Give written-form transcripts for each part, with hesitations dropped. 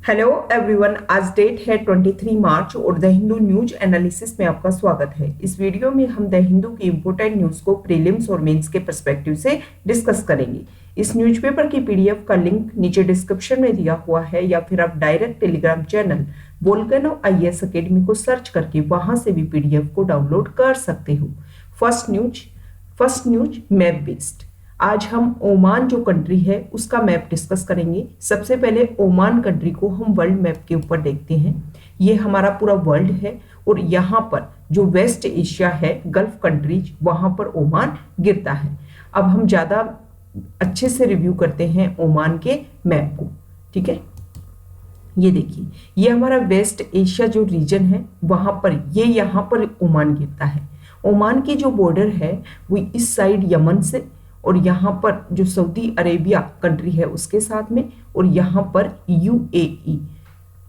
Hello everyone, आज date है 23 मार्च और द हिंदू न्यूज एनालिसिस में आपका स्वागत है। इस वीडियो में हम द हिंदू की इंपोर्टेंट न्यूज को प्रीलिम्स और मेंस के पर्सपेक्टिव से डिस्कस करेंगे। इस न्यूज़पेपर की पीडीएफ का लिंक नीचे डिस्क्रिप्शन में दिया हुआ है या फिर आप direct Telegram channel volcano IAS academy को सर्च करके वहां से भी पीडीएफ को डाउनलोड कर सकते हो। First news map based. आज हम ओमान जो कंट्री है उसका मैप डिस्कस करेंगे। सबसे पहले ओमान कंट्री को हम वर्ल्ड मैप के ऊपर देखते हैं। ये हमारा पूरा वर्ल्ड है और यहाँ पर जो वेस्ट एशिया है, गल्फ कंट्रीज, वहां पर ओमान गिरता है। अब हम ज्यादा अच्छे से रिव्यू करते हैं ओमान के मैप को। ठीक है, ये देखिए, ये हमारा वेस्ट एशिया जो रीजन है वहां पर ये यहाँ पर ओमान गिरता है। ओमान की जो बॉर्डर है वो इस साइड यमन से और यहाँ पर जो सऊदी अरेबिया कंट्री है उसके साथ में, और यहाँ पर यूएई,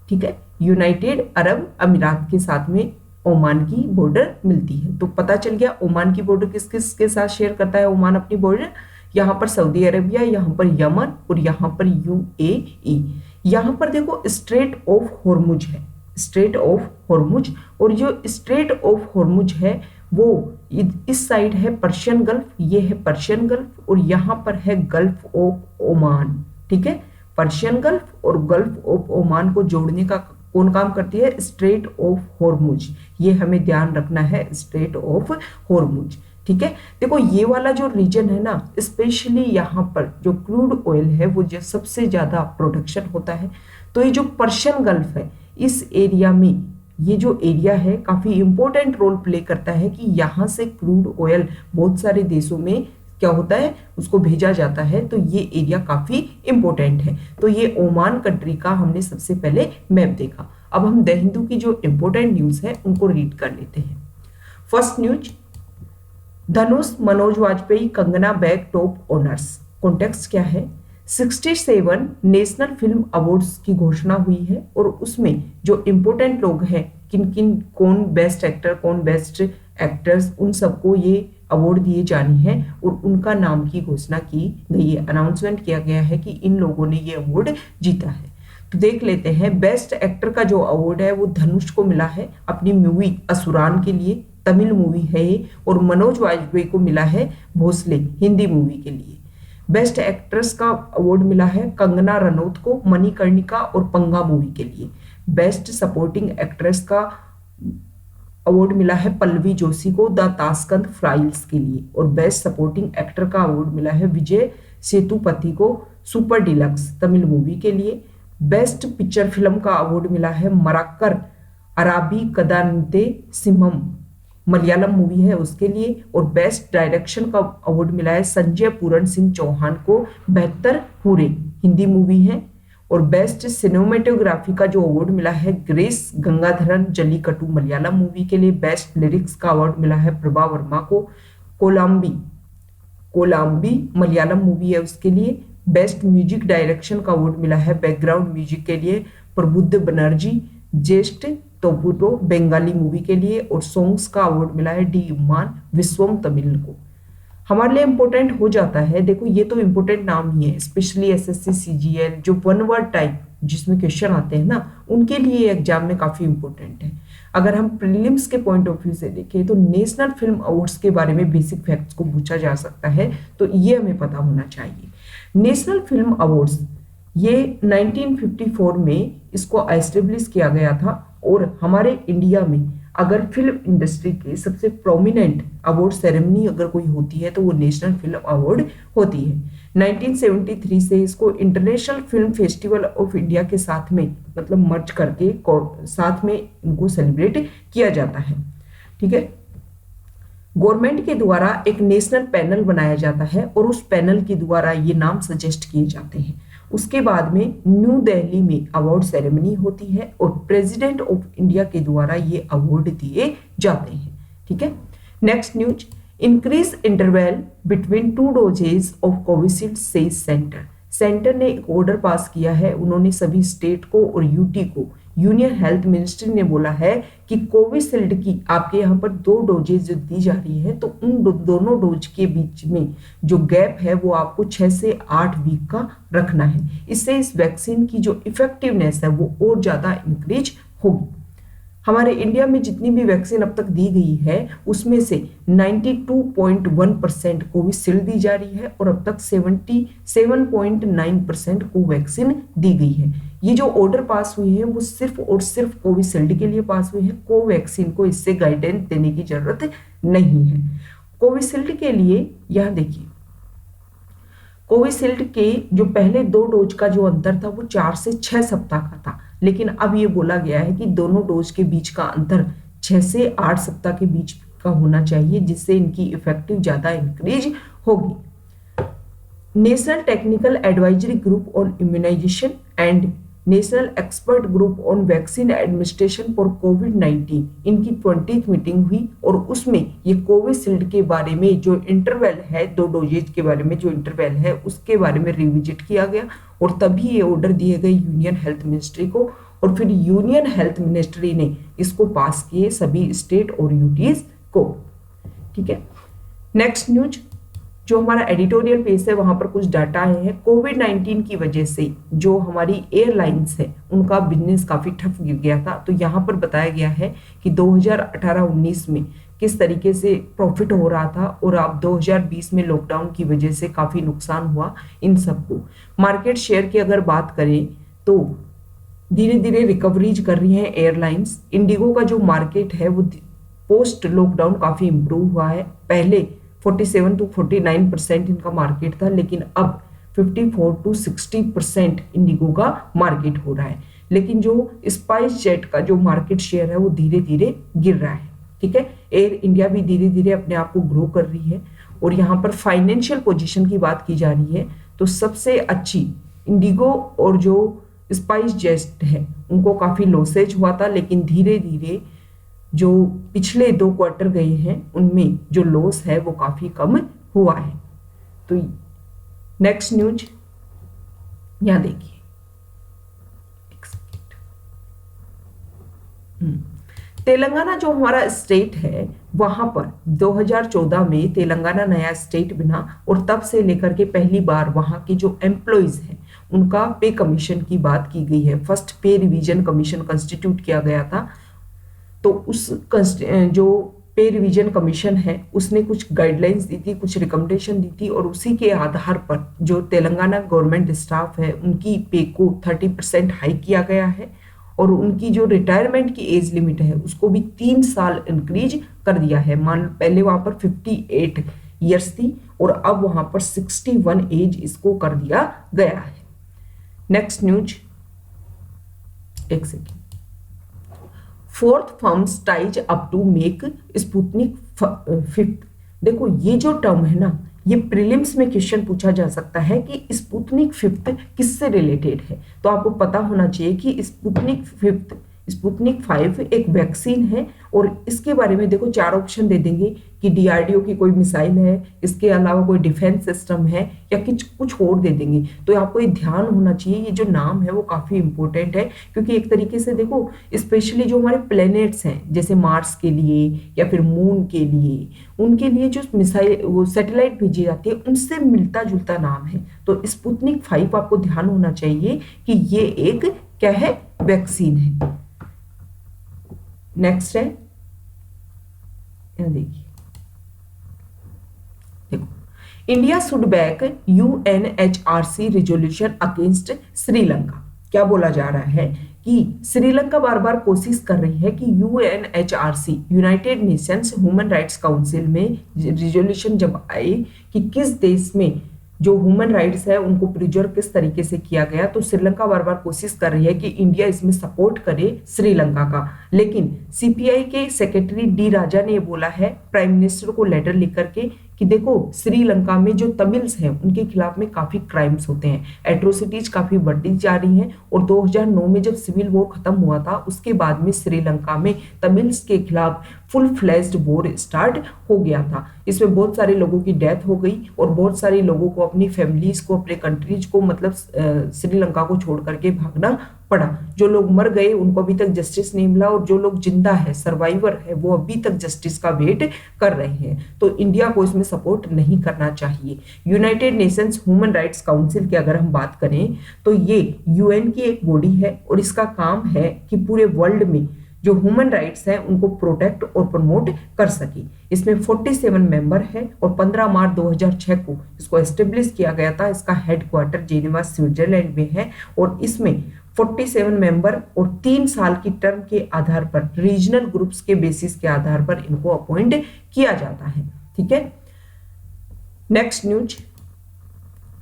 ठीक है, यूनाइटेड अरब अमीरात के साथ में ओमान की बॉर्डर मिलती है। तो पता चल गया ओमान की बॉर्डर किस किस के साथ शेयर करता है ओमान अपनी बॉर्डर। यहाँ पर सऊदी अरेबिया, यहाँ पर यमन और यहाँ पर यूएई। यहाँ पर देखो स्ट्रेट ऑफ हॉर्मुज है, स्ट्रेट ऑफ हॉर्मुज, और जो स्ट्रेट ऑफ हॉर्मुज है वो इस साइड है पर्शियन गल्फ, ये है पर्शियन गल्फ, और यहाँ पर है गल्फ ऑफ ओमान। ठीक है, पर्शियन गल्फ और गल्फ ऑफ ओमान को जोड़ने का कौन काम करती है? Straight of Hormuz. ये हमें ध्यान रखना है, स्ट्रेट ऑफ हॉर्मुज। ठीक है, देखो ये वाला जो रीजन है ना, स्पेशली यहाँ पर जो क्रूड ऑयल है वो जो सबसे ज्यादा प्रोडक्शन होता है। तो ये जो पर्शियन गल्फ है इस एरिया में, ये जो एरिया है काफी इंपॉर्टेंट रोल प्ले करता है कि यहाँ से क्रूड ऑयल बहुत सारे देशों में क्या होता है, उसको भेजा जाता है। तो ये एरिया काफी इंपॉर्टेंट है। तो ये ओमान कंट्री का हमने सबसे पहले मैप देखा। अब हम द हिंदू की जो इंपॉर्टेंट न्यूज है उनको रीड कर लेते हैं। First news, Dhanush Manoj Vajpayee Kangana bag top honours. Context क्या है? 67 नेशनल फिल्म अवार्ड्स की घोषणा हुई है और उसमें जो इम्पोर्टेंट लोग हैं, किन किन, कौन बेस्ट एक्टर, कौन बेस्ट एक्टर्स, उन सबको ये अवार्ड दिए जाने हैं और उनका नाम की घोषणा की गई है। अनाउंसमेंट किया गया है कि इन लोगों ने ये अवार्ड जीता है। तो देख लेते हैं। बेस्ट एक्टर का जो अवार्ड है वो धनुष को मिला है अपनी मूवी असुरान के लिए, तमिल मूवी है ये, और मनोज वाजपेयी को मिला है भोसले हिंदी मूवी के लिए। बेस्ट एक्ट्रेस का अवार्ड मिला है कंगना रनौत को मणिकर्णिका और पंगा मूवी के लिए। बेस्ट सपोर्टिंग एक्ट्रेस का अवार्ड मिला है पल्लवी जोशी को द ताशकंद फाइल्स के लिए, और बेस्ट सपोर्टिंग एक्टर का अवार्ड मिला है विजय सेतुपति को सुपर डिलक्स तमिल मूवी के लिए। बेस्ट पिक्चर फिल्म का अवार्ड मिला है मराक्कर अराबी कदानिते सिम्हम मलयालम मूवी है उसके लिए, और बेस्ट डायरेक्शन का अवार्ड मिला है संजय पूरन सिंह चौहान को बेहतर पूरे हिंदी मूवी है। और बेस्ट सिनेमेटोग्राफी का जो अवार्ड मिला है ग्रेस गंगाधरन जल्लीकट्टू मलयालम मूवी के लिए। बेस्ट लिरिक्स का अवार्ड मिला है प्रभा वर्मा को कोलाम्बी मलयालम मूवी है उसके लिए। बेस्ट म्यूजिक डायरेक्शन का अवार्ड मिला है बैकग्राउंड म्यूजिक के लिए प्रबुद्ध बनर्जी ज्येष्ठ तोबुतो बंगाली मूवी के लिए, और सॉन्ग्स का अवार्ड मिला है डी इम्मान विश्वम तमिल को। हमारे लिए इंपॉर्टेंट हो जाता है। देखो ये तो इंपॉर्टेंट नाम ही है, स्पेशली एसएससी सीजीएल जो वन वर्ड टाइप जिसमें क्वेश्चन आते हैं ना, उनके लिए एग्जाम में काफी इंपॉर्टेंट है। अगर हम प्रीलिम्स के पॉइंट ऑफ व्यू से देखें तो नेशनल फिल्म अवार्ड्स के बारे में बेसिक फैक्ट्स को पूछा जा सकता है, तो ये हमें पता होना चाहिए। नेशनल फिल्म अवार्ड्स ये 1954 में इसको एस्टेब्लिश किया गया था, और हमारे इंडिया में अगर फिल्म इंडस्ट्री के सबसे प्रोमिनेंट अवार्ड सेरेमनी अगर कोई होती है तो वो नेशनल फिल्म अवार्ड होती है। 1973 से इसको international film festival of India के साथ में मतलब मर्ज करके साथ में इनको सेलिब्रेट किया जाता है। ठीक है, गवर्नमेंट के द्वारा एक नेशनल पैनल बनाया जाता है और उस पैनल के द्वारा ये नाम सजेस्ट किए जाते हैं। उसके बाद में न्यू दिल्ली में अवार्ड सेरेमनी होती है और प्रेसिडेंट ऑफ इंडिया के द्वारा ये अवार्ड दिए जाते हैं। ठीक है, next news, increase interval between 2 doses of Covishield says centre. Centre ने एक ऑर्डर पास किया है, उन्होंने सभी स्टेट को और यूटी को यूनियन हेल्थ मिनिस्ट्री ने बोला है कि कोविशील्ड की आपके यहाँ पर 2 डोजेज जो दी जा रही है, तो उन दोनों डोज के बीच में जो गैप है वो आपको 6 से 8 वीक का रखना है। इससे इस वैक्सीन की जो इफेक्टिवनेस है वो और ज्यादा इंक्रीज होगी। हमारे इंडिया में जितनी भी वैक्सीन अब तक दी गई है उसमें से 92.1% कोविशील्ड दी जा रही है और अब तक 77.9% कोवैक्सीन दी गई है। ये जो ऑर्डर पास हुई है वो सिर्फ और सिर्फ कोविशील्ड के लिए पास हुई है। कोवैक्सीन को इससे गाइडेंस देने की जरूरत नहीं है। कोविशील्ड के लिए यह देखिए, कोविशील्ड के जो पहले 2 डोज का जो अंतर था वो 4 से 6 सप्ताह का था, लेकिन अब ये बोला गया है कि दोनों डोज के बीच का अंतर 6 से 8 सप्ताह के बीच का होना चाहिए, जिससे इनकी इफेक्टिव ज्यादा इंक्रीज होगी। National technical advisory group on immunisation and national expert group on vaccine administration for कोविड-19 इनकी 20th मीटिंग हुई और उसमें ये कोविशील्ड के बारे में जो इंटरवल है, 2 डोजेज के बारे में जो इंटरवल है उसके बारे में रिविजिट किया गया और तभी ये ऑर्डर दिए गए यूनियन हेल्थ मिनिस्ट्री को और फिर यूनियन हेल्थ मिनिस्ट्री ने इसको पास किए सभी स्टेट और यूटीज को। ठीक है, नेक्स्ट न्यूज जो हमारा एडिटोरियल पेज है वहां पर कुछ डाटा आए हैं। कोविड-19 की वजह से जो हमारी एयरलाइंस है उनका बिजनेस काफी ठप गिर गया था, तो यहाँ पर बताया गया है कि 2018-19 में किस तरीके से प्रॉफिट हो रहा था और अब 2020 में लॉकडाउन की वजह से काफी नुकसान हुआ इन सबको। मार्केट शेयर की अगर बात करें तो धीरे धीरे रिकवरीज कर रही है एयरलाइंस। इंडिगो का जो मार्केट है वो पोस्ट लॉकडाउन काफी इंप्रूव हुआ है। पहले 47 to 49% इनका मार्केट था, लेकिन अब 54 to 60% इंडिगो का मार्केट हो रहा है। लेकिन जो स्पाइस जेट का जो मार्केट शेयर है वो धीरे धीरे गिर रहा है। ठीक है, एयर इंडिया भी धीरे धीरे अपने आप को ग्रो कर रही है। और यहाँ पर फाइनेंशियल पोजीशन की बात की जा रही है तो सबसे अच्छी इंडिगो और जो स्पाइस जेट है उनको काफी लॉसेज हुआ था, लेकिन धीरे धीरे जो पिछले 2 क्वार्टर गए हैं उनमें जो लॉस है वो काफी कम हुआ है। तो नेक्स्ट न्यूज यहां देखिए, तेलंगाना जो हमारा स्टेट है वहां पर 2014 में तेलंगाना नया स्टेट बना और तब से लेकर के पहली बार वहां के जो एम्प्लॉइज हैं उनका पे कमीशन की बात की गई है। फर्स्ट पे रिवीजन कमीशन कंस्टिट्यूट किया गया था। तो उस जो पे रिवीजन कमीशन है उसने कुछ गाइडलाइंस दी थी, कुछ रिकमेंडेशन दी थी और उसी के आधार पर जो तेलंगाना गवर्नमेंट स्टाफ है उनकी पे को 30% हाइक किया गया है और उनकी जो रिटायरमेंट की एज लिमिट है उसको भी 3 साल इंक्रीज कर दिया है। मान पहले वहां पर 58 ईयर्स थी और अब वहां पर 61 एज इसको कर दिया गया है। नेक्स्ट न्यूज, एक second. 4th firms ties up to make Sputnik 5th। देखो ये जो टर्म है ना, ये प्रीलिम्स में क्वेश्चन पूछा जा सकता है कि स्पुतनिक 5th किससे रिलेटेड है। तो आपको पता होना चाहिए कि स्पुतनिक 5 एक वैक्सीन है और इसके बारे में देखो 4 ऑप्शन दे देंगे कि डीआरडीओ की कोई मिसाइल है, इसके अलावा कोई डिफेंस सिस्टम है या कुछ और दे देंगे। तो आपको ये ध्यान होना चाहिए, ये जो नाम है वो काफी इंपॉर्टेंट है क्योंकि एक तरीके से देखो स्पेशली जो हमारे प्लैनेट्स हैं जैसे मार्स के लिए या फिर मून के लिए, उनके लिए जो मिसाइल वो सैटेलाइट भेजी जाती है उनसे मिलता जुलता नाम है। तो स्पुतनिक 5 आपको ध्यान होना चाहिए कि ये एक क्या है, वैक्सीन है। नेक्स्ट है, देखिए, देखो, India should back UNHRC resolution against Sri Lanka. क्या बोला जा रहा है कि श्रीलंका बार बार कोशिश कर रही है कि UNHRC United Nations human rights council में रिजोल्यूशन जब आए कि किस देश में जो ह्यूमन राइट्स है उनको प्रिजर्व किस तरीके से किया गया, तो श्रीलंका बार बार कोशिश कर रही है कि इंडिया इसमें सपोर्ट करे श्रीलंका का। लेकिन सीपीआई के सेक्रेटरी डी राजा ने बोला है प्राइम मिनिस्टर को लेटर लिख करके कि देखो श्रीलंका में जो तमिल्स हैं उनके खिलाफ में काफी क्राइम्स होते हैं, एट्रोसिटीज काफी बढ़ती जा रही हैं और 2009 में जब सिविल वॉर खत्म हुआ था उसके बाद में श्रीलंका में तमिल्स के खिलाफ फुल फ्लैश्ड वॉर स्टार्ट हो गया था। इसमें बहुत सारे लोगों की डेथ हो गई और बहुत सारे लोगों को अपनी फैमिलीज को, अपने कंट्रीज को, मतलब श्रीलंका को छोड़ करके भागना पड़ा। जो लोग मर गए उनको अभी तक जस्टिस नहीं मिला, और जो लोग जिंदा है, सर्वाइवर है, वो अभी तक जस्टिस का वेट कर रहे हैं। तो इंडिया को इसमें सपोर्ट नहीं करना चाहिए। United Nations human rights council की अगर हम बात करें तो ये यूएन की एक बॉडी है, और इसका काम है कि पूरे वर्ल्ड में जो ह्यूमन राइट्स हैं उनको प्रोटेक्ट और प्रमोट कर सके। इसमें 47 मेंबर है, और 15 मार्च 2006 को इसको एस्टेब्लिश किया गया था। इसका हेडक्वार्टर जेनेवा स्विट्जरलैंड में है, और इसमें 47 मेंबर और 3 साल की टर्म के आधार पर रीजनल ग्रुप्स के बेसिस के आधार पर इनको अपॉइंट किया जाता है। ठीक है, नेक्स्ट न्यूज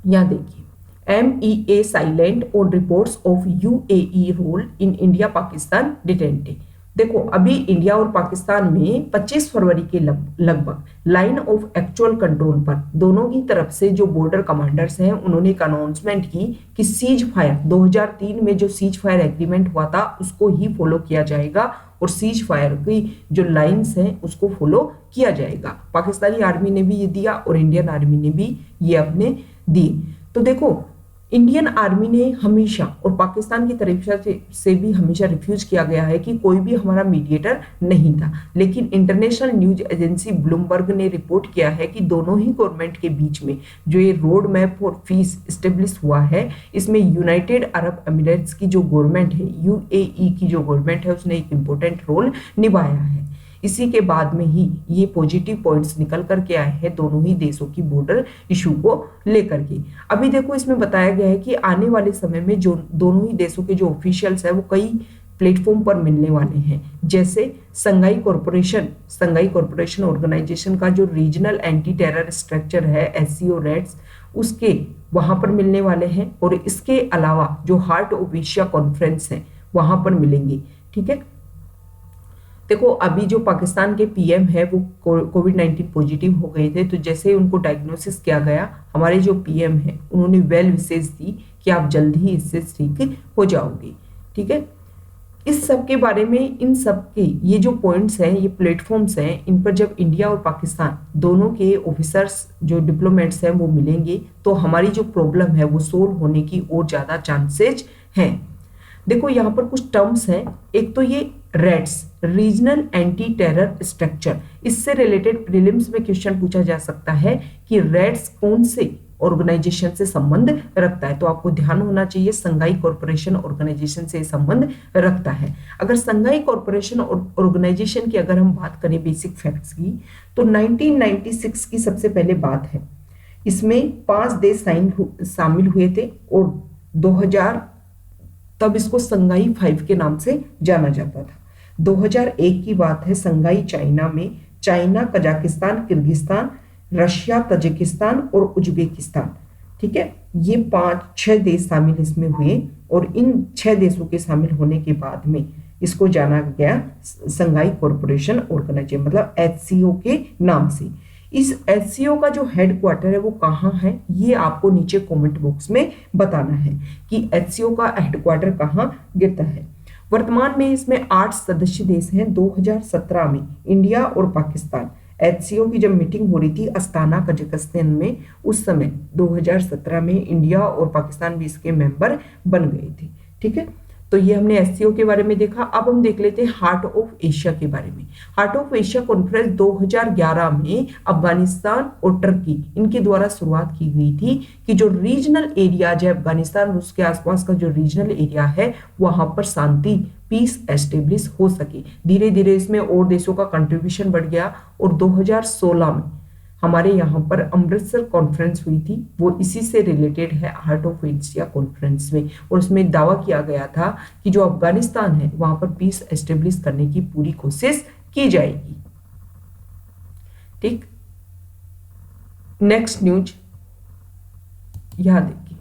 यहां देखिए, MEA silent on reports of UAE role in India Pakistan detente. देखो, अभी इंडिया और पाकिस्तान में 25 फरवरी के लगभग लाइन ऑफ एक्चुअल कंट्रोल पर दोनों की तरफ से जो बॉर्डर कमांडर्स हैं उन्होंने एक अनाउंसमेंट की कि सीज फायर 2003 में जो सीज फायर एग्रीमेंट हुआ था उसको ही फॉलो किया जाएगा, और सीज फायर की जो लाइंस हैं उसको फॉलो किया जाएगा। पाकिस्तानी आर्मी ने भी ये दिया और इंडियन आर्मी ने भी ये अपने दिए। तो देखो, इंडियन आर्मी ने हमेशा और पाकिस्तान की तरफ से भी हमेशा रिफ्यूज किया गया है कि कोई भी हमारा मीडिएटर नहीं था, लेकिन इंटरनेशनल न्यूज एजेंसी ब्लूमबर्ग ने रिपोर्ट किया है कि दोनों ही गवर्नमेंट के बीच में जो ये road map for piece establish हुआ है, इसमें यूनाइटेड अरब एमिरेट्स की जो गवर्नमेंट है, UAE की जो गवर्नमेंट है, उसने एक इंपॉर्टेंट रोल निभाया है। इसी के बाद में ही ये पॉजिटिव पॉइंट्स निकल करके आए हैं दोनों ही देशों की बॉर्डर इशू को लेकर के। अभी देखो, इसमें बताया गया है कि आने वाले समय में जो दोनों ही देशों के जो ऑफिशियल्स है वो कई प्लेटफॉर्म पर मिलने वाले हैं, जैसे संघाई कॉरपोरेशन ऑर्गेनाइजेशन का जो रीजनल एंटी टेरर स्ट्रक्चर है SCO रेड्स, उसके वहां पर मिलने वाले हैं, और इसके अलावा जो हार्ट ऑफ एशिया कॉन्फ्रेंस है वहां पर मिलेंगे। ठीक है, देखो, अभी जो पाकिस्तान के PM है वो कोविड-19 पॉजिटिव हो गए थे, तो जैसे उनको डायग्नोसिस किया गया, हमारे जो PM है उन्होंने वेल विशेष दी कि आप जल्द ही इससे ठीक हो जाओगे। ठीक है, इस सब के बारे में, इन सब के ये जो पॉइंट्स हैं, ये प्लेटफॉर्म्स हैं, इन पर जब इंडिया और पाकिस्तान दोनों के ऑफिसर्स जो डिप्लोमेट्स हैं वो मिलेंगे तो हमारी जो प्रॉब्लम है वो सोल्व होने की और ज्यादा चांसेज हैं। देखो, यहाँ पर कुछ टर्म्स हैं। एक तो ये रेड्स, रीजनल एंटी टेरर स्ट्रक्चर, इससे रिलेटेड प्रीलिम्स में क्वेश्चन पूछा जा सकता है कि रेड्स कौन से ऑर्गेनाइजेशन से संबंध रखता है। तो आपको ध्यान होना चाहिए, संघाई कॉरपोरेशन ऑर्गेनाइजेशन से संबंध रखता है। अगर संघाई कॉरपोरेशन ऑर्गेनाइजेशन की अगर हम बात करें बेसिक फैक्ट्स की, तो 1996 की सबसे पहले बात है। इसमें 5 देश शामिल हुए थे, और 2000 तब इसको संघाई 5 के नाम से जाना जाता था। 2001 की बात है, संघाई चाइना में China, Kazakhstan, Kyrgyzstan, Russia, Tajikistan और उज्बेकिस्तान, ठीक है, ये 5-6 देश शामिल इसमें हुए, और इन 6 देशों के शामिल होने के बाद में इसको जाना गया संघाई कॉरपोरेशन ऑर्गेनाइजेशन, मतलब HCO के नाम से। इस HCO का जो हेडक्वार्टर है वो कहाँ है, ये आपको नीचे कमेंट बॉक्स में बताना है कि HCO का हेडक्वार्टर कहाँ गिरता है। वर्तमान में इसमें 8 सदस्य देश हैं। 2017 में इंडिया और पाकिस्तान, HCO की जब मीटिंग हो रही थी अस्ताना कजाकिस्तान में, उस समय 2017 में इंडिया और पाकिस्तान भी इसके मेंबर बन गए थे। ठीक है, तो ये हमने HCO के बारे में देखा। अब हम देख लेते हैं हार्ट ऑफ एशिया के बारे में। हार्ट ऑफ एशिया कॉन्फ्रेंस 2011 में अफगानिस्तान और टर्की इनके द्वारा शुरुआत की गई थी कि जो रीजनल एरियाज है, अफगानिस्तान और उसके आसपास का जो रीजनल एरिया है वहां पर शांति, पीस एस्टेब्लिश हो सके। धीरे धीरे इसमें और देशों का कंट्रीब्यूशन बढ़ गया, और 2016 में हमारे यहाँ पर अमृतसर कॉन्फ्रेंस हुई थी, वो इसी से रिलेटेड है, हार्ट ऑफ एशिया कॉन्फ्रेंस में, और उसमें दावा किया गया था कि जो अफगानिस्तान है वहां पर पीस एस्टेब्लिश करने की पूरी कोशिश की जाएगी। ठीक, नेक्स्ट न्यूज यहां देखिए,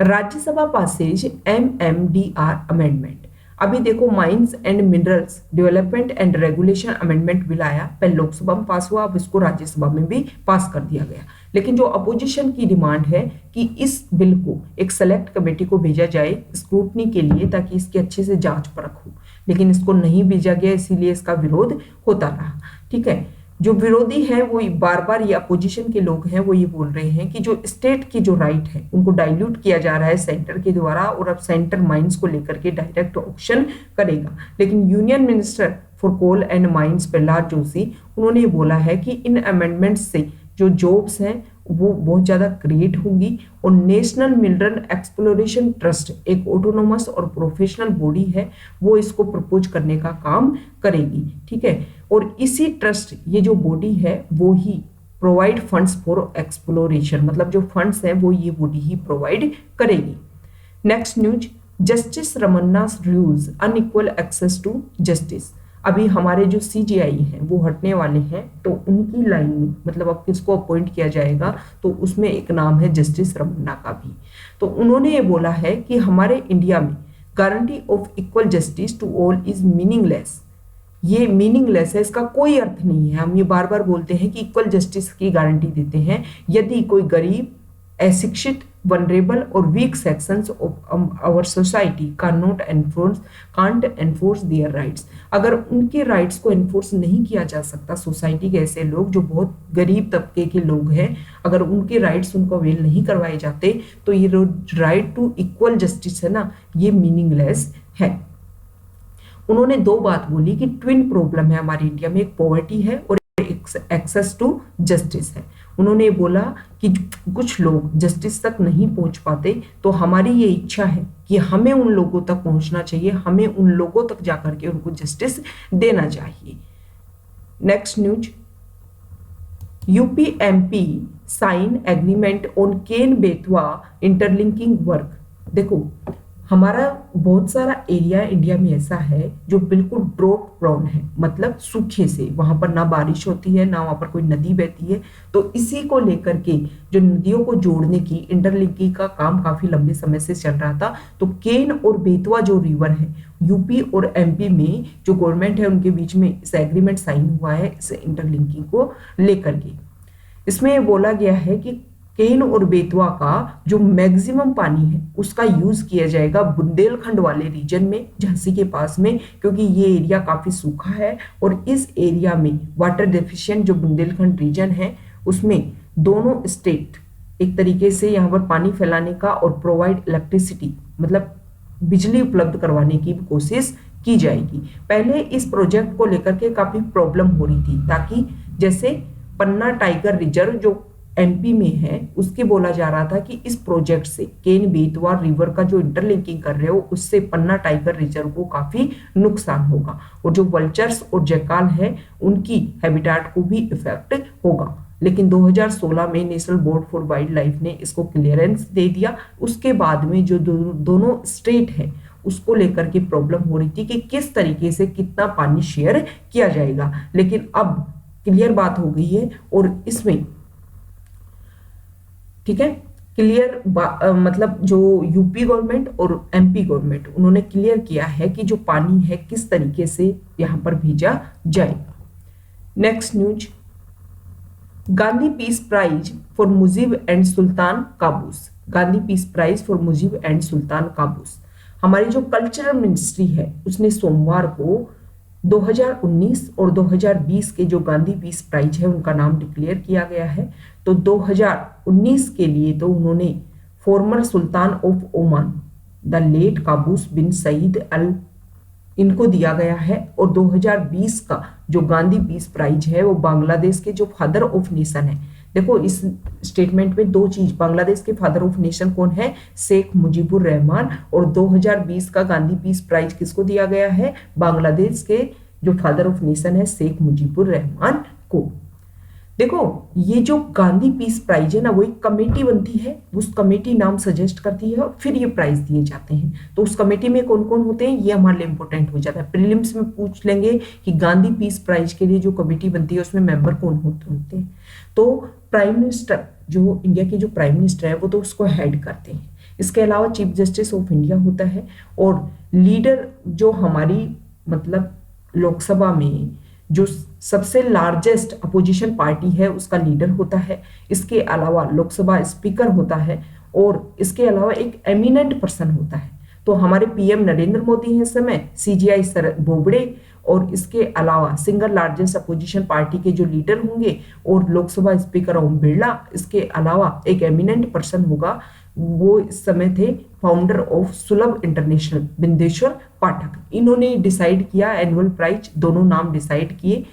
राज्यसभा पासेज MMDR अमेंडमेंट। अभी देखो, mines and minerals development and regulation amendment bill आया, पहले लोकसभा में पास हुआ, अब इसको राज्यसभा में भी पास कर दिया गया। लेकिन जो अपोजिशन की डिमांड है कि इस बिल को एक सेलेक्ट कमेटी को भेजा जाए स्क्रूटनी के लिए, ताकि इसकी अच्छे से जांच परख हो, लेकिन इसको नहीं भेजा गया, इसीलिए इसका विरोध होता रहा। ठीक है, जो विरोधी हैं वो बार बार, ये अपोजिशन के लोग हैं वो ये बोल रहे हैं कि जो स्टेट की जो राइट है उनको डाइल्यूट किया जा रहा है सेंटर के द्वारा, और अब सेंटर माइंस को लेकर के डायरेक्ट ऑक्शन करेगा। लेकिन union minister for coal and mines Prahlad Joshi, उन्होंने ये बोला है कि इन अमेंडमेंट्स से जो जॉब्स हैं वो बहुत ज्यादा क्रिएट होंगी, और नेशनल मिनरल एक्सप्लोरेशन ट्रस्ट एक ऑटोनोमस और प्रोफेशनल बॉडी है, वो इसको प्रपोज करने का काम करेगी। ठीक है, और इसी ट्रस्ट, ये जो बॉडी है वो ही प्रोवाइड फंड्स फॉर एक्सप्लोरेशन, मतलब जो फंड्स हैं वो ये बॉडी ही प्रोवाइड करेगी। Next news, justice Ramana's rules unequal access to justice. अभी हमारे जो सीजीआई हैं वो हटने वाले हैं, तो उनकी लाइन में मतलब अब किसको अपॉइंट किया जाएगा, तो उसमें एक नाम है जस्टिस रमन्ना का भी। तो उन्होंने ये बोला है कि हमारे इंडिया में guarantee of equal justice to all is meaningless. ये मीनिंगलेस है, इसका कोई अर्थ नहीं है। हम ये बार बार बोलते हैं कि इक्वल जस्टिस की गारंटी देते हैं यदि कोई गरीब, अशिक्षित, वनरेबल और weak sections of our society can't enforce their rights. अगर उनके राइट्स को एनफोर्स नहीं किया जा सकता, सोसाइटी के ऐसे लोग जो बहुत गरीब तबके के लोग हैं, अगर उनके राइट्स उनको अवेल नहीं करवाए जाते, तो ये राइट टू इक्वल जस्टिस है ना, ये मीनिंगलेस है। उन्होंने दो बात बोली कि ट्विन प्रॉब्लम है हमारे इंडिया में, एक पॉवर्टी है और एक्सेस टू जस्टिस है। उन्होंने बोला कि कुछ लोग जस्टिस तक नहीं पहुंच पाते, तो हमारी ये इच्छा है कि हमें उन लोगों तक पहुंचना चाहिए, हमें उन लोगों तक जाकर के उनको जस्टिस देना चाहिए। Next news, UP MP sign agreement on Ken Betwa interlinking work. देखो, हमारा बहुत सारा एरिया इंडिया में ऐसा है जो बिल्कुल ड्रॉट प्रोन है, मतलब सूखे से, वहां पर ना बारिश होती है ना वहां पर कोई नदी बहती है। तो इसी को लेकर के जो नदियों को जोड़ने की इंटरलिंकिंग का काम काफी लंबे समय से चल रहा था। तो केन और बेतवा जो रिवर है, यूपी और एमपी में जो गवर्नमेंट है उनके बीच में इस एग्रीमेंट साइन हुआ है इस इंटरलिंकिंग को लेकर के। इसमें बोला गया है कि केन और बेतवा का जो मैक्सिमम पानी है उसका यूज किया जाएगा बुंदेलखंड वाले रीजन में, झांसी के पास में, क्योंकि ये एरिया काफी सूखा है और इस एरिया में वाटर डेफिशिएंट जो बुंदेलखंड रीजन है उसमें दोनों स्टेट एक तरीके से यहाँ पर पानी फैलाने का और प्रोवाइड इलेक्ट्रिसिटी मतलब बिजली उपलब्ध करवाने की भी कोशिश की जाएगी। पहले इस प्रोजेक्ट को लेकर के काफी प्रॉब्लम हो रही थी, ताकि जैसे पन्ना टाइगर रिजर्व जो एमपी में है उसके बोला जा रहा था कि इस प्रोजेक्ट से केन बेतवा रिवर का जो इंटरलिंकिंग कर रहे हो उससे पन्ना टाइगर रिजर्व को काफी नुकसान होगा, और जो वल्चर्स और जैकाल है उनकी हैबिटेट को भी इफेक्ट होगा। लेकिन 2016 में national board for wild life ने इसको क्लियरेंस दे दिया। उसके बाद में जो दोनों स्टेट है उसको लेकर के प्रॉब्लम हो रही थी कि किस तरीके से कितना पानी शेयर किया जाएगा, लेकिन अब क्लियर बात हो गई है। और इसमें ठीक है, क्लियर मतलब जो यूपी गवर्नमेंट और एमपी गवर्नमेंट उन्होंने क्लियर किया है कि जो पानी है किस तरीके से यहां पर भेजा जाएगा। Next news, Gandhi peace prize for Mujib and Sultan Qaboos. Gandhi peace prize for Mujib and Sultan Qaboos. हमारी जो कल्चरल मिनिस्ट्री है उसने सोमवार को 2019 और 2020 के जो गांधी पीस प्राइज है उनका नाम डिक्लेयर किया गया है। तो 2019 के लिए तो उन्होंने former sultan of Oman the late Qaboos bin Said Al इनको दिया गया है, और 2020 का जो गांधी पीस प्राइज है वो बांग्लादेश के जो फादर ऑफ नेशन है। देखो इस स्टेटमेंट में दो चीज, बांग्लादेश के फादर ऑफ नेशन कौन है, शेख मुजीबुर रहमान, और 2020 का गांधी पीस प्राइज किसको दिया गया है, बांग्लादेश के जो फादर ऑफ नेशन है शेख मुजीबुर रहमान को। देखो ये जो गांधी पीस प्राइज है ना वो एक कमेटी बनती है, उस कमेटी नाम सजेस्ट करती है और फिर ये प्राइज दिए जाते हैं। तो उस कमेटी में कौन कौन होते हैं ये हमारे लिए इंपॉर्टेंट हो जाता है। प्रीलिम्स में पूछ लेंगे कि गांधी पीस प्राइज के लिए जो कमेटी बनती है उसमें मेंबर कौन होते हैं। तो प्राइम मिनिस्टर, जो इंडिया के जो प्राइम मिनिस्टर है वो तो उसको हेड करते हैं। इसके अलावा चीफ जस्टिस ऑफ इंडिया होता है, और लीडर जो हमारी मतलब लोकसभा में जो सबसे लार्जेस्ट अपोजिशन पार्टी है उसका लीडर होता है। इसके अलावा लोकसभा स्पीकर होता है, और इसके अलावा एक एमिनेंट पर्सन होता है। तो हमारे पीएम नरेंद्र मोदी हैं इस समय, सीजीआई शरद बोबड़े, और इसके अलावा सिंगल लार्जेस्ट अपोजिशन पार्टी के जो लीडर होंगे और लोकसभा स्पीकर ओम बिरला, इसके अलावा एक एमिनेंट पर्सन होगा, वो इस समय थे फाउंडर ऑफ सुलभ इंटरनेशनल बिंदेश्वर पाठक। इन्होंने डिसाइड किया एनुअल प्राइज, दोनों नाम डिसाइड किए।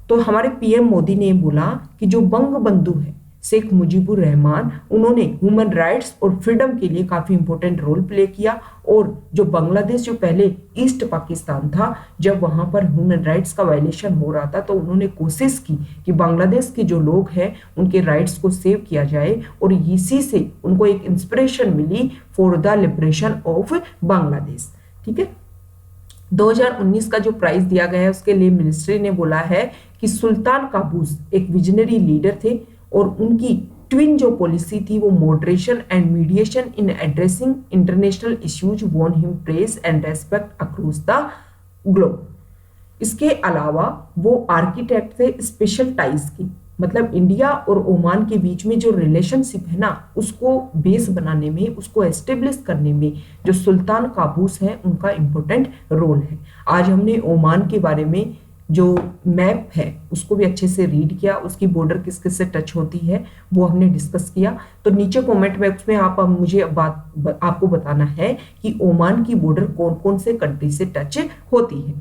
तो हमारे पीएम मोदी ने बोला कि जो बंग बंधु है शेख मुजीबुर रहमान, उन्होंने ह्यूमन राइट्स और फ्रीडम के लिए काफी इंपॉर्टेंट रोल प्ले किया। और जो बांग्लादेश जो पहले ईस्ट पाकिस्तान था, जब वहां पर ह्यूमन राइट्स का वायलेशन हो रहा था तो उन्होंने कोशिश की कि बांग्लादेश के जो लोग हैं उनके राइट्स को सेव किया जाए, और इसी से उनको एक इंस्पिरेशन मिली for the liberation of Bangladesh. ठीक है, 2019 का जो प्राइज दिया गया है उसके लिए मिनिस्ट्री ने बोला है कि सुल्तान काबूस एक विजनरी लीडर थे और उनकी ट्विन जो पॉलिसी थी वो moderation and mediation in addressing international issues won him praise and respect across the globe. इसके अलावा वो आर्किटेक्ट थे स्पेशल टाइज की, मतलब इंडिया और ओमान के बीच में जो रिलेशनशिप है ना, उसको बेस बनाने में, उसको एस्टेब्लिश करने में जो सुल्तान काबूस है उनका इंपॉर्टेंट रोल है। आज हमने ओमान के बारे में जो मैप है उसको भी अच्छे से रीड किया, उसकी बॉर्डर किस किस से टच होती है वो हमने डिस्कस किया। तो नीचे कमेंट बॉक्स में आप मुझे आपको बताना है कि ओमान की बॉर्डर कौन कौन से कंट्री से टच होती है।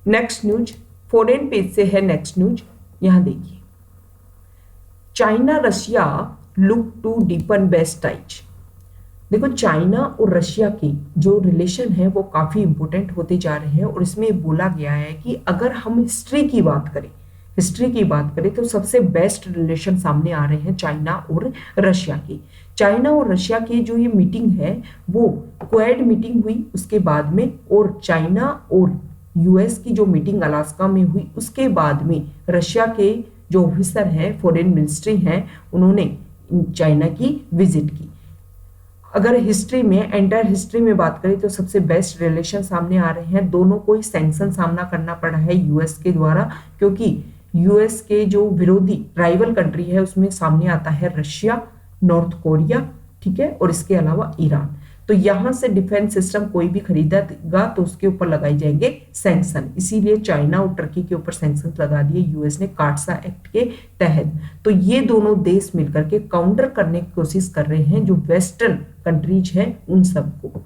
नेक्स्ट न्यूज फॉरेन पेज से है। नेक्स्ट न्यूज यहां देखिए, China Russia look to deepen best ties. देखो, चाइना और रशिया के जो रिलेशन है वो काफी इंपॉर्टेंट होते जा रहे हैं, और इसमें बोला गया है कि अगर हम हिस्ट्री की बात करें तो सबसे बेस्ट रिलेशन सामने आ रहे हैं चाइना और रशिया के। चाइना और रशिया की जो ये मीटिंग है वो क्वाड मीटिंग हुई उसके बाद में, और चाइना और यूएस की जो मीटिंग अलास्का में हुई उसके बाद में रशिया के जो ऑफिसर हैं, फॉरेन मिनिस्ट्री हैं, उन्होंने चाइना की विजिट की। अगर हिस्ट्री में, एंटायर हिस्ट्री में बात करें तो सबसे बेस्ट रिलेशन सामने आ रहे हैं। दोनों को सैंक्शन सामना करना पड़ा है यूएस के द्वारा, क्योंकि यूएस के जो विरोधी राइवल कंट्री है उसमें सामने आता है रशिया, नॉर्थ कोरिया, ठीक है, और इसके अलावा ईरान। तो यहां से डिफेंस सिस्टम कोई भी खरीदेगा तो उसके ऊपर लगाई जाएंगे सैंक्शन, इसीलिए चाइना और टर्की के ऊपर सैंक्शन लगा दिए यूएस ने कार्सा एक्ट के तहत। तो ये दोनों देश मिलकर के काउंटर करने की कोशिश कर रहे हैं जो वेस्टर्न कंट्रीज हैं उन सबको।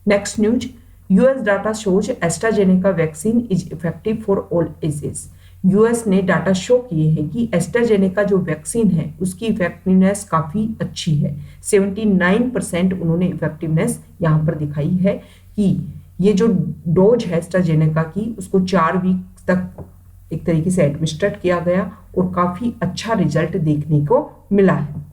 Next news, US data shows AstraZeneca vaccine is effective for all ages. US ने डाटा शो किए हैं कि एस्ट्राजेनेका जो वैक्सीन है उसकी इफेक्टिवनेस काफी अच्छी है। 79% उन्होंने इफेक्टिवनेस यहां पर दिखाई है कि ये जो डोज है एस्ट्राजेनेका की उसको 4 वीक तक एक तरीके से एडमिनिस्ट्रेट किया गया और काफी अच्छा रिजल्ट देखने को मिला है।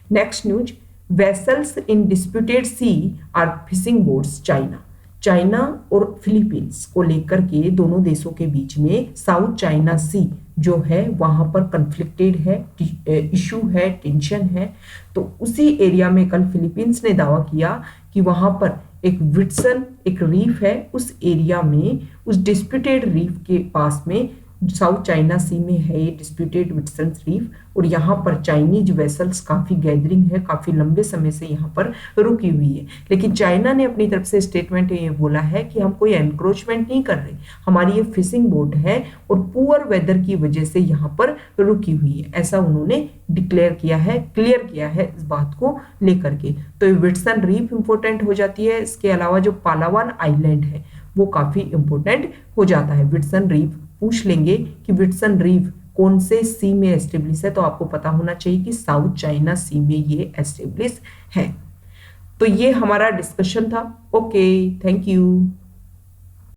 Next news, vessels in disputed sea are fishing boats China. China और फिलीपींस को लेकर के दोनों देशों के बीच में साउथ चाइना सी जो है वहां पर कन्फ्लिक्टेड है, इशू है, टेंशन है। तो उसी एरिया में कल फिलीपींस ने दावा किया कि वहां पर एक विट्सन एक रीफ है, उस एरिया में, उस डिस्प्यूटेड रीफ के पास में, साउथ चाइना सी में है ये डिस्प्यूटेड विट्सन रीफ, और यहाँ पर चाइनीज वेसल्स काफी गैदरिंग है, काफी लंबे समय से यहाँ पर रुकी हुई है। लेकिन चाइना ने अपनी तरफ से स्टेटमेंट ये बोला है कि हम कोई एनक्रोचमेंट नहीं कर रहे, हमारी ये फिशिंग बोट है और पुअर वेदर की वजह से यहाँ पर रुकी हुई है, ऐसा उन्होंने डिक्लेयर किया है, क्लियर किया है इस बात को लेकर के। तो विट्सन रीफ इंपॉर्टेंट हो जाती है। इसके अलावा जो पालावान आइलैंड है वो काफी इंपॉर्टेंट हो जाता है। विट्सन रीफ पूछ लेंगे कि विट्सन रीफ कौन से सी में एस्टेब्लिश है, तो आपको पता होना चाहिए कि साउथ चाइना सी में ये एस्टेब्लिश है। तो ये हमारा डिस्कशन था। Okay, thank you.